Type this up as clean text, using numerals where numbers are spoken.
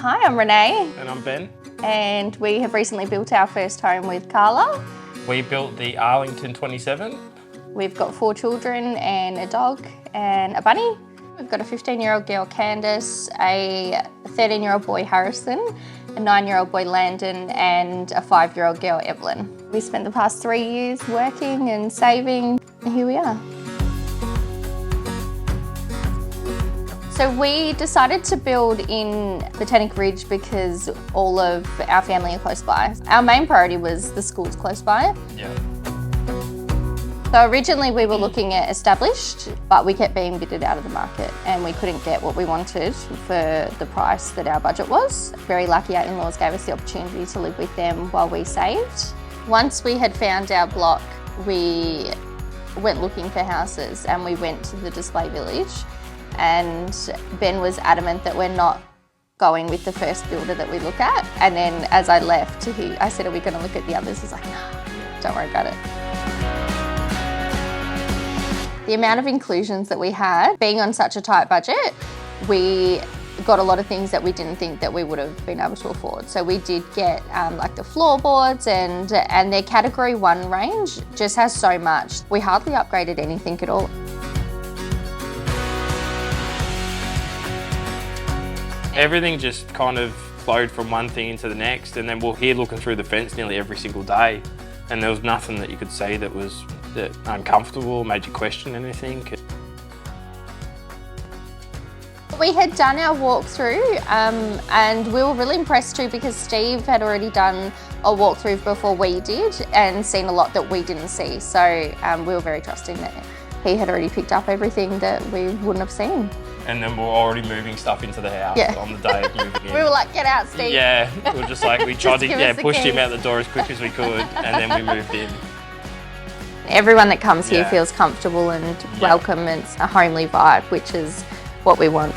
Hi, I'm Renee. And I'm Ben. And we have recently built our first home with Carla. We built the Arlington 27. We've got 4 children and a dog and a bunny. We've got a 15-year-old girl, Candace, a 13-year-old boy, Harrison, a 9-year-old boy, Landon, and a 5-year-old girl, Evelyn. We spent the past 3 years working and saving, and here we are. So we decided to build in Botanic Ridge because all of our family are close by. Our main priority was the schools close by. Yeah. So originally we were looking at established, but we kept being bidded out of the market and we couldn't get what we wanted for the price that our budget was. Very lucky our in-laws gave us the opportunity to live with them while we saved. Once we had found our block, we went looking for houses and we went to the display village, and Ben was adamant that we're not going with the first builder that we look at. And then as I left, I said, are we going to look at the others? He's like, no, don't worry about it. The amount of inclusions that we had, being on such a tight budget, we got a lot of things that we didn't think that we would have been able to afford. So we did get like the floorboards and their category 1 range just has so much. We hardly upgraded anything at all. Everything just kind of flowed from one thing into the next, and then we're here looking through the fence nearly every single day, and there was nothing that you could say that was uncomfortable, made you question anything. We had done our walkthrough and we were really impressed too because Steve had already done a walkthrough before we did and seen a lot that we didn't see. So we were very trusting that he had already picked up everything that we wouldn't have seen. And then we're already moving stuff into the house on the day of moving in. We were like, get out, Steve. Yeah, we were just like, we tried to push him keys. out the door as quick as we could, and then we moved in. Everyone that comes here feels comfortable and welcome. It's a homely vibe, which is what we want.